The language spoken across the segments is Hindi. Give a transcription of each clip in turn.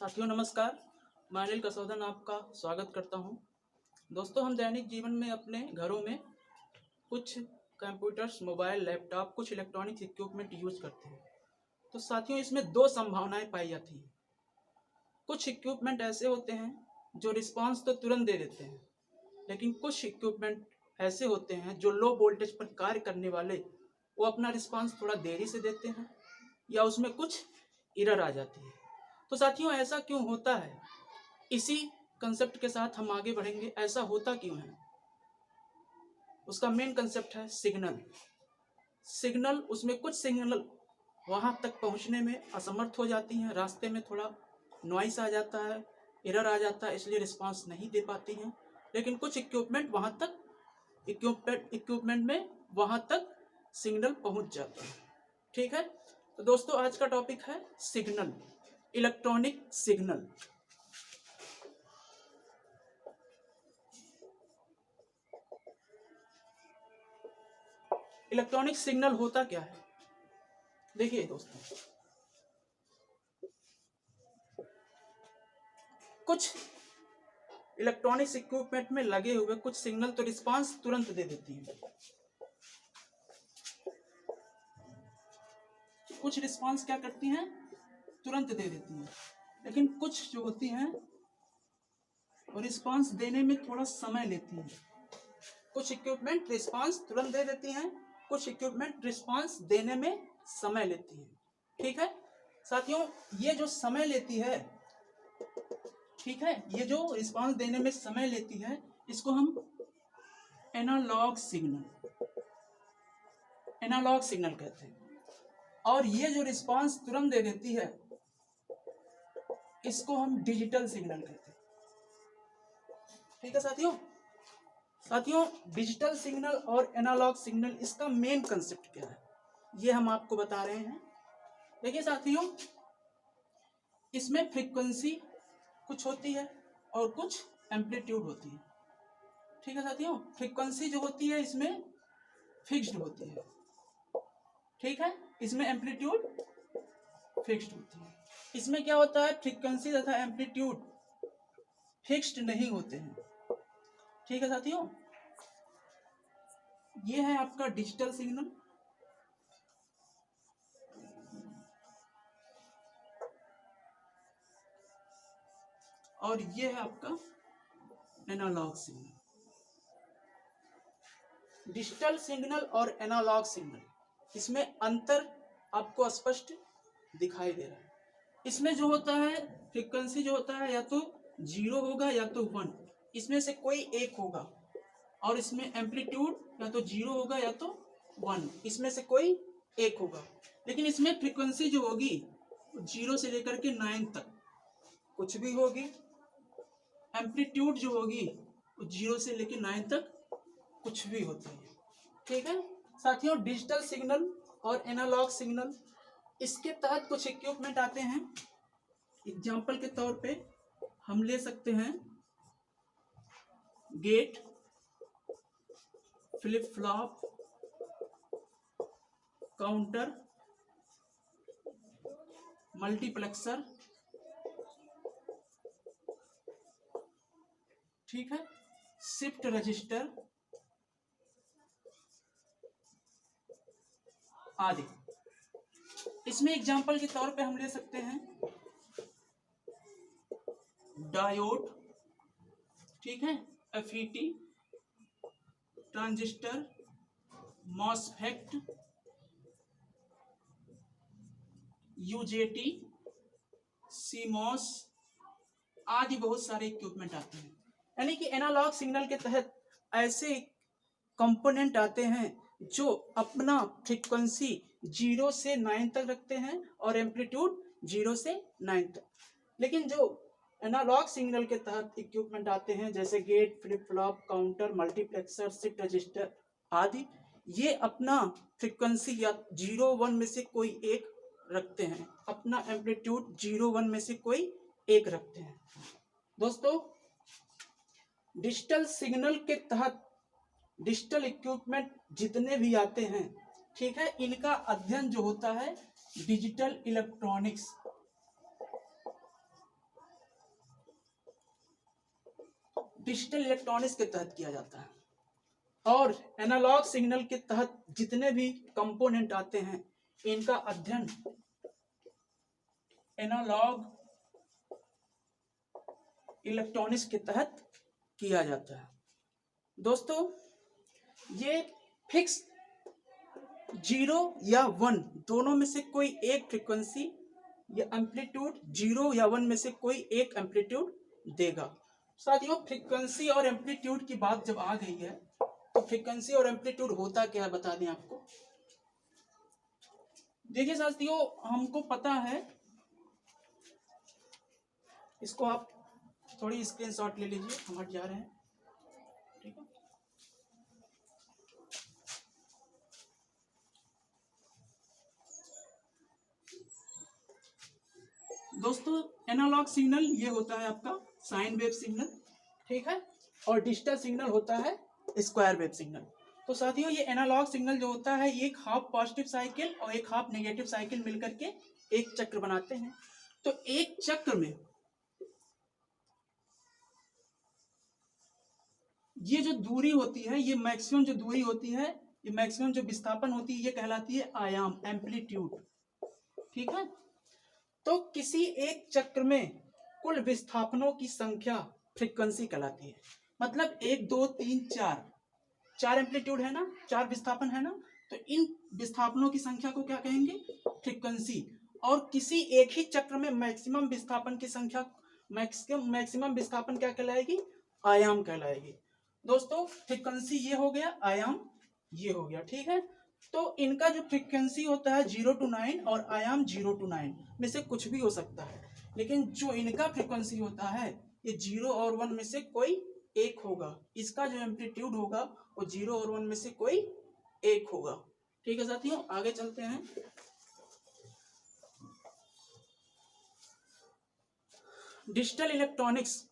साथियों नमस्कार, मैं अनिल कसौदन आपका स्वागत करता हूं। दोस्तों, हम दैनिक जीवन में अपने घरों में कुछ कंप्यूटर्स, मोबाइल, लैपटॉप, कुछ इलेक्ट्रॉनिक्स इक्विपमेंट यूज करते हैं। तो साथियों, इसमें दो संभावनाएं पाई जाती हैं। कुछ इक्विपमेंट ऐसे होते हैं जो रिस्पांस तो तुरंत दे देते हैं, लेकिन कुछ इक्विपमेंट ऐसे होते हैं जो लो वोल्टेज पर कार्य करने वाले वो अपना रिस्पांस थोड़ा देरी से देते हैं या उसमें कुछ एरर आ जाती है। तो साथियों, ऐसा क्यों होता है, इसी कंसेप्ट के साथ हम आगे बढ़ेंगे। ऐसा होता क्यों है, उसका मेन कंसेप्ट है सिग्नल। उसमें कुछ सिग्नल वहां तक पहुंचने में असमर्थ हो जाती हैं, रास्ते में थोड़ा नॉइस आ जाता है, एरर आ जाता है, इसलिए रिस्पांस नहीं दे पाती हैं। लेकिन कुछ इक्विपमेंट में वहां तक सिग्नल पहुंच जाता है। ठीक है, तो दोस्तों आज का टॉपिक है signal, electronic signal. Electronic signal होता क्या है, देखिए दोस्तों, कुछ इलेक्ट्रॉनिक्स इक्विपमेंट में लगे हुए कुछ सिग्नल तो रिस्पांस तुरंत दे देती हैं, कुछ रिस्पांस क्या करती हैं, तुरंत दे देती हैं। लेकिन कुछ जो होती हैं वो रिस्पांस देने में थोड़ा समय लेती हैं। कुछ इक्विपमेंट रिस्पांस तुरंत दे देती हैं, कुछ इक्विपमेंट रिस्पांस देने में समय लेती हैं। ठीक है साथियों, ये जो समय लेती है, ठीक है, ये जो रिस्पांस देने में समय लेती है, इसको हम एनालॉग सिग्नल कहते हैं। और ये जो रिस्पांस तुरंत दे देती है, इसको हम डिजिटल सिग्नल कहते हैं। ठीक है साथियों, डिजिटल सिग्नल और एनालॉग सिग्नल, इसका मेन कंसेप्ट क्या है, ये हम आपको बता रहे हैं। देखिए साथियों, इसमें फ्रीक्वेंसी कुछ होती है और कुछ एम्पलीट्यूड होती है। ठीक है साथियों, फ्रीक्वेंसी जो होती है इसमें फिक्स्ड होती है, ठीक है, इसमें एम्पलीट्यूड फिक्स्ड होती है। इसमें क्या होता है, फ्रीक्वेंसी तथा एम्पलीट्यूड फिक्स्ड नहीं होते हैं। ठीक है साथियों, ये है आपका डिजिटल सिग्नल, और ये है आपका एनालॉग सिग्नल। डिजिटल सिग्नल और एनालॉग सिग्नल, इसमें अंतर आपको स्पष्ट दिखाई दे रहा है। इसमें जो होता है, फ्रीक्वेंसी जो होता है या तो 0 होगा या तो 1, इसमें से कोई एक होगा। और इसमें एम्पलीट्यूड या तो 0 होगा या तो 1, इसमें से कोई एक होगा। लेकिन इसमें फ्रीक्वेंसी जो होगी 0 से लेकर के 9 तक कुछ भी होगी, एम्पलीट्यूड जो होगी 0 से लेकर 9 तक कुछ भी होती है। ठीक है साथियों, डिजिटल सिग्नल और एनालॉग सिग्नल, इसके तहत कुछ इक्विपमेंट आते हैं। एग्जाम्पल के तौर पे हम ले सकते हैं gate, flip flop, counter, multiplexer, ठीक है, शिफ्ट रजिस्टर आदि। इसमें एग्जाम्पल के तौर पे हम ले सकते हैं डायोड, ठीक है, FET, transistor, MOSFET, UJT, CMOS आदि बहुत सारे इक्विपमेंट आते हैं। यानी कि एनालॉग सिग्नल के तहत ऐसे कंपोनेंट आते हैं जो अपना फ्रीक्वेंसी 0 से 9 तक रखते हैं और एम्पलीट्यूड 0 से 9 तक। लेकिन जो एनालॉग सिग्नल के तहत इक्विपमेंट आते हैं, जैसे gate, flip flop, counter, multiplexer, shift register आदि, ये अपना फ्रीक्वेंसी या 0 1 में से कोई एक रखते हैं, अपना एम्पलीट्यूड 0 1 में से कोई एक रखते हैं। दोस्तों, डिजिटल सिग्नल के तहत डिजिटल इक्विपमेंट जितने भी आते हैं, ठीक है, इनका अध्ययन जो होता है डिजिटल इलेक्ट्रॉनिक्स डिजिटल इलेक्ट्रॉनिक्स के तहत किया जाता है। और एनालॉग सिग्नल के तहत जितने भी कंपोनेंट आते हैं इनका अध्ययन एनालॉग इलेक्ट्रॉनिक्स के तहत किया जाता है। दोस्तों ये फिक्स 0 या 1 दोनों में से कोई एक फ्रीक्वेंसी या एम्पलीट्यूड 0 या 1 में से कोई एक एम्पलीट्यूड देगा। साथियों फ्रीक्वेंसी और एम्पलीट्यूड की बात जब आ गई है तो फ्रीक्वेंसी और एम्पलीट्यूड होता क्या है बता दें आपको। देखिए साथियों हमको पता है, इसको आप थोड़ी स्क्रीनशॉट ले लीजिए, हम हट जा रहे हैं, ठीक है। दोस्तों एनालॉग सिग्नल ये होता है आपका साइन वेव सिग्नल, ठीक है, और डिजिटल सिग्नल होता है स्क्वायर वेव सिग्नल। तो साथियों ये एनालॉग सिग्नल जो होता है एक हाफ पॉजिटिव साइकिल और एक हाफ नेगेटिव साइकिल मिलकर के एक चक्र बनाते हैं। तो एक चक्र में ये जो दूरी होती है, ये मैक्सिमम जो दूरी होती है, ये मैक्सिमम जो विस्थापन होती है, ये कहलाती है आयाम, एम्पलीट्यूड, ठीक है। तो किसी एक चक्र में कुल विस्थापनों की संख्या फ्रीक्वेंसी कहलाती है। मतलब 1 2 3 4 एम्पलीट्यूड है ना, 4 विस्थापन है ना, तो इन विस्थापनों की संख्या को क्या कहेंगे, फ्रीक्वेंसी। और किसी एक ही चक्र में मैक्सिमम विस्थापन की संख्या, मैक्सिमम विस्थापन क्या कहलाएगी, आयाम कहलाएगी। दोस्तों फ्रीक्वेंसी ये हो गया, आयाम ये हो गया, ठीक है। तो इनका जो फ्रीक्वेंसी होता है 0 to 9 और आयाम 0 to 9 में से कुछ भी हो सकता है, लेकिन जो इनका फ्रीक्वेंसी होता है ये 0 और 1 में से कोई एक होगा। इसका जो एम्पलीट्यूड होगा वो 0 और 1 में से कोई एक होगा, ठीक है साथियों। आगे चलते हैं। डिजिटल इलेक्ट्रॉनिक्स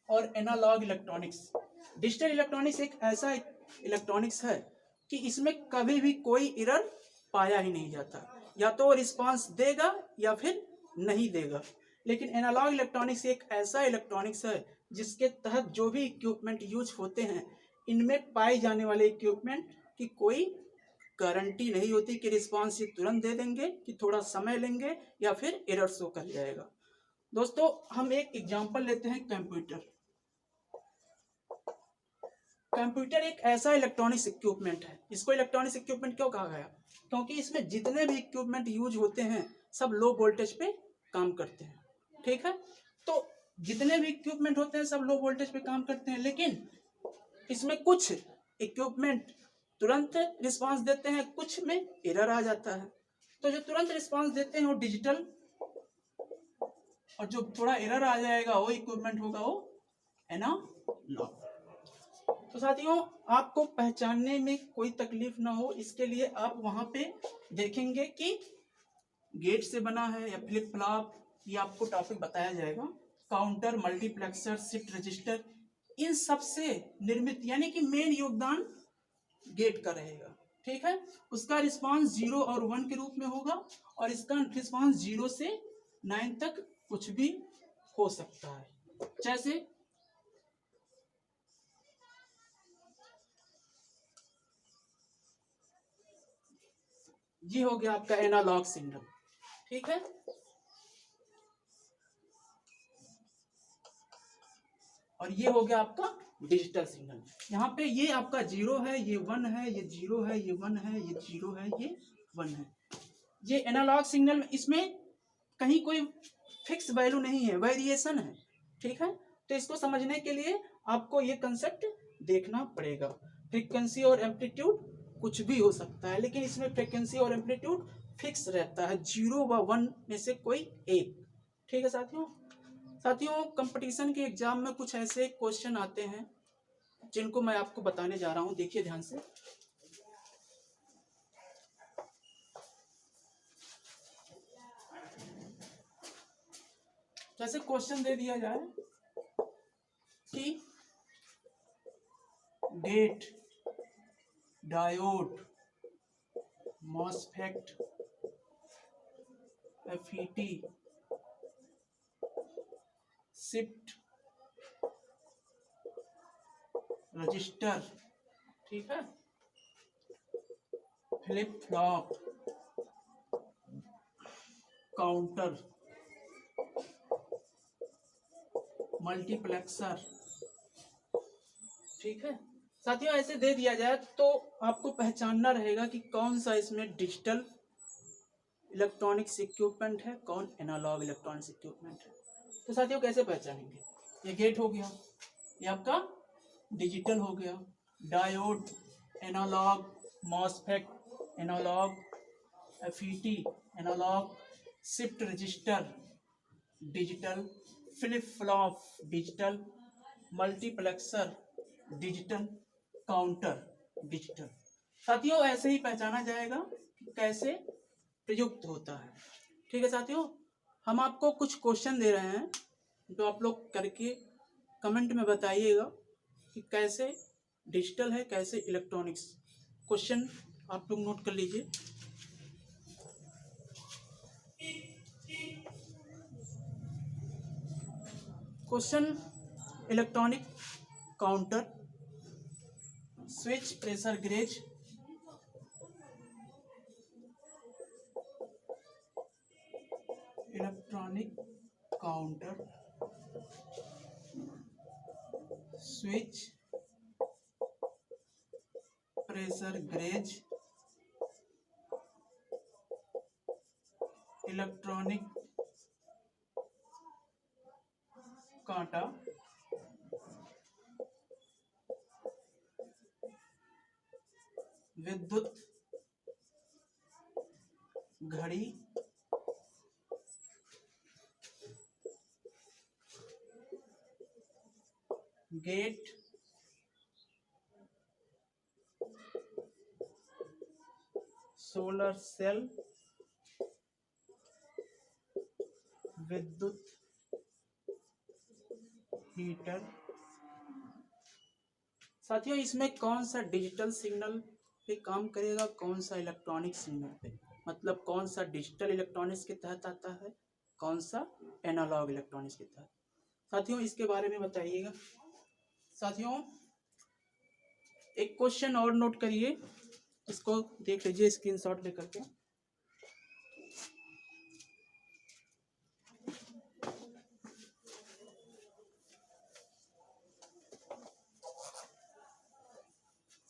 और एनालॉग इलेक्ट्रॉनिक्स। डिजिटल इलेक्ट्रॉनिक्स एक ऐसा इलेक्ट्रॉनिक्स है कि इसमें कभी भी कोई एरर पाया ही नहीं जाता, या तो रिस्पांस देगा या फिर नहीं देगा। लेकिन एनालॉग इलेक्ट्रॉनिक्स एक ऐसा इलेक्ट्रॉनिक्स है जिसके तहत जो भी इक्विपमेंट यूज होते हैं इनमें पाए जाने वाले इक्विपमेंट की कोई गारंटी नहीं होती कि रिस्पांस ये तुरंत दे देंगे, कि थोड़ा समय लेंगे या फिर एरर शो कर जाएगा। दोस्तों हम एक एग्जांपल लेते हैं, कंप्यूटर। कंप्यूटर एक ऐसा इलेक्ट्रॉनिक्स इक्विपमेंट है। इसको इलेक्ट्रॉनिक्स इक्विपमेंट क्यों कहा गया, क्योंकि इसमें जितने भी इक्विपमेंट यूज होते हैं सब लो वोल्टेज पे काम करते हैं, ठीक है। तो जितने भी इक्विपमेंट होते हैं सब लो वोल्टेज पे काम करते हैं, लेकिन इसमें कुछ इक्विपमेंट तुरंत रिस्पांस देते हैं, कुछ में एरर आ जाता है। तो जो तुरंत रिस्पांस देते हैं वो डिजिटल, और जो थोड़ा एरर आ जाएगा वो इक्विपमेंट होगा वो एनालॉग। तो साथियों आपको पहचानने में कोई तकलीफ ना हो इसके लिए आप वहां पे देखेंगे कि गेट से बना है या फ्लिप फ्लॉप, ये आपको टॉपिक बताया जाएगा। काउंटर, मल्टीप्लेक्सर, शिफ्ट रजिस्टर, इन सब से निर्मित, यानी कि मेन योगदान गेट का रहेगा, ठीक है। उसका रिस्पांस 0 और 1 के रूप में होगा, और इसका रिस्पांस 0 से 9 तक कुछ भी हो सकता है। जैसे ये हो गया आपका एनालॉग सिग्नल, ठीक है। और ये हो गया आपका डिजिटल सिग्नल। यहाँ पे ये आपका 0 है, ये 1 है, ये 0 है, ये 1 है, ये 0 है, ये 1 है। ये एनालॉग सिग्नल, इसमें कहीं कोई फिक्स वैल्यू नहीं है, वेरिएशन है, ठीक है। तो इसको समझने के लिए आपको ये कंसेप्ट देखना पड़ेगा। फ्रीक्वेंसी और एम्पलीट्यूड कुछ भी हो सकता है, लेकिन इसमें फ्रीक्वेंसी और एम्पलीट्यूड फिक्स रहता है, 0 व 1 में से कोई एक, ठीक है साथियों। साथियों कंपटीशन के एग्जाम में कुछ ऐसे क्वेश्चन आते हैं जिनको मैं आपको बताने जा रहा हूं, देखिए ध्यान से। जैसे क्वेश्चन दे दिया जाए कि gate, diode, MOSFET, FET, shift register, ठीक है, फ्लिप फ्लॉप, काउंटर, मल्टीप्लेक्सर, ठीक है। साथियों ऐसे दे दिया जाए तो आपको पहचानना रहेगा कि कौन सा इसमें डिजिटल इलेक्ट्रॉनिक्स इक्विपमेंट है, कौन एनालॉग इलेक्ट्रॉनिक्स इक्विपमेंट है। तो साथियों कैसे पहचानेंगे? ये गेट हो गया, ये आपका डिजिटल हो गया, diode analogue, MOSFET analogue, FET analogue, shift register digital, flip flop digital, multiplexer digital, counter digital. साथियों ऐसे ही पहचाना जाएगा कि कैसे प्रयुक्त होता है, ठीक है। साथियों हम आपको कुछ क्वेश्चन दे रहे हैं जो आप लोग करके कमेंट में बताइएगा कि कैसे डिजिटल है, कैसे इलेक्ट्रॉनिक्स। क्वेश्चन आप लोग नोट कर लीजिए। Question, electronic counter, switch, pressure gauge, electronic counter, switch, pressure gauge, electronic कांटा, विद्युत घड़ी, गेट, सोलर सेल, विद्युत हीटर। साथियों इसमें कौन सा डिजिटल सिग्नल पे काम करेगा, कौन सा इलेक्ट्रॉनिक सिग्नल पे, मतलब कौन सा डिजिटल इलेक्ट्रॉनिक्स के तहत आता है, कौन सा एनालॉग इलेक्ट्रॉनिक्स के तहत। साथियों इसके बारे में बताइएगा। साथियों एक क्वेश्चन और नोट करिए, इसको देख लीजिए स्क्रीनशॉट लेकर के।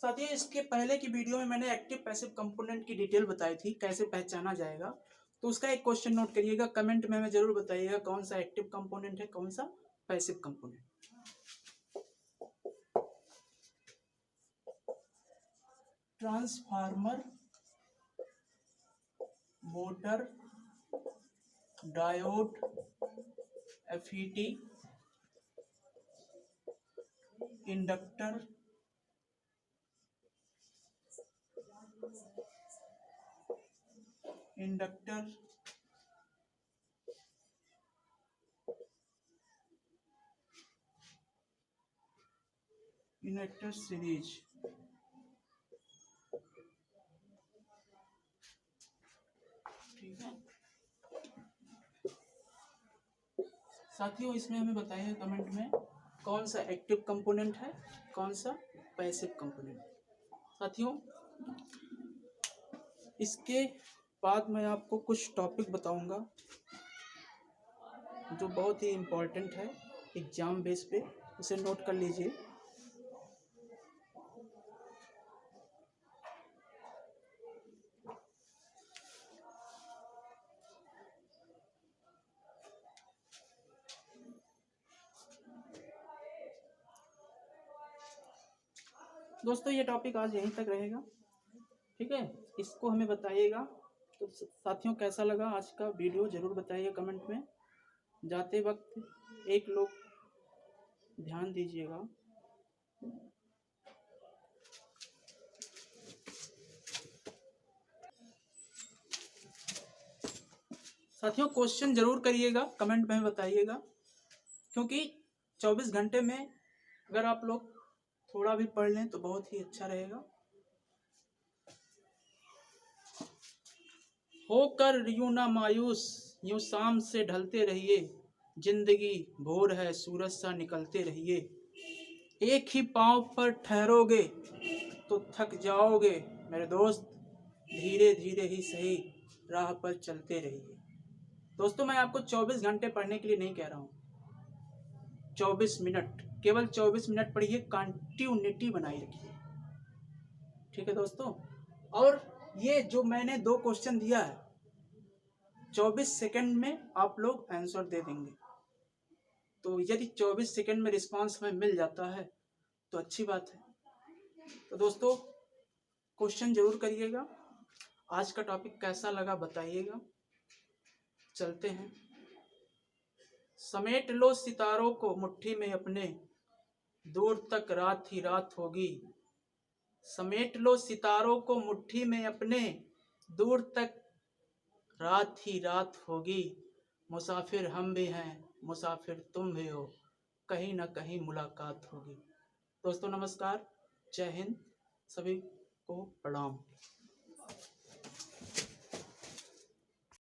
साथियों इसके पहले की वीडियो में मैंने एक्टिव पैसिव कंपोनेंट की डिटेल बताई थी, कैसे पहचाना जाएगा। तो उसका एक क्वेश्चन नोट करिएगा, कमेंट में हमें जरूर बताइएगा कौन सा एक्टिव कंपोनेंट है, कौन सा passive component. Transformer, motor, diode, FET, inductor, inductor series, ठीक है। साथियों इसमें हमें बताइए कमेंट में कौन सा एक्टिव कंपोनेंट है, कौन सा पैसिव कंपोनेंट। साथियों इसके बाद मैं आपको कुछ टॉपिक बताऊंगा जो बहुत ही इम्पोर्टेंट है एग्जाम बेस पे, उसे नोट कर लीजिए। दोस्तों ये टॉपिक आज यहीं तक रहेगा, ठीक है। इसको हमें बताइएगा। तो साथियों कैसा लगा आज का वीडियो जरूर बताइए कमेंट में। जाते वक्त एक लोग ध्यान दीजिएगा, साथियों क्वेश्चन जरूर करिएगा, कमेंट में बताइएगा, क्योंकि 24 घंटे में अगर आप लोग थोड़ा भी पढ़ लें तो बहुत ही अच्छा रहेगा। होकर यूं ना मायूस, यूं शाम से ढलते रहिए, जिंदगी भोर है सूरज सा निकलते रहिए। एक ही पाँव पर ठहरोगे तो थक जाओगे मेरे दोस्त, धीरे धीरे ही सही राह पर चलते रहिए। दोस्तों मैं आपको 24 घंटे पढ़ने के लिए नहीं कह रहा हूँ, 24 मिनट, केवल 24 मिनट पढ़िए, कंटिन्यूटी बनाए रखिए, ठीक है दोस्तों। और ये जो मैंने 2 क्वेश्चन दिया है 24 सेकंड में आप लोग आंसर दे देंगे। तो यदि 24 सेकंड में रिस्पांस हमें मिल जाता है तो अच्छी बात है। तो दोस्तों क्वेश्चन जरूर करिएगा। आज का टॉपिक कैसा लगा बताइएगा। चलते हैं। समेट लो सितारों को मुट्ठी में अपने, दूर तक रात ही रात होगी। समेट लो सितारों को मुट्ठी में अपने, दूर तक रात ही रात होगी। मुसाफिर हम भी हैं, मुसाफिर तुम भी हो, कहीं ना कहीं मुलाकात होगी। दोस्तों नमस्कार, जय हिंद, सभी को प्रणाम।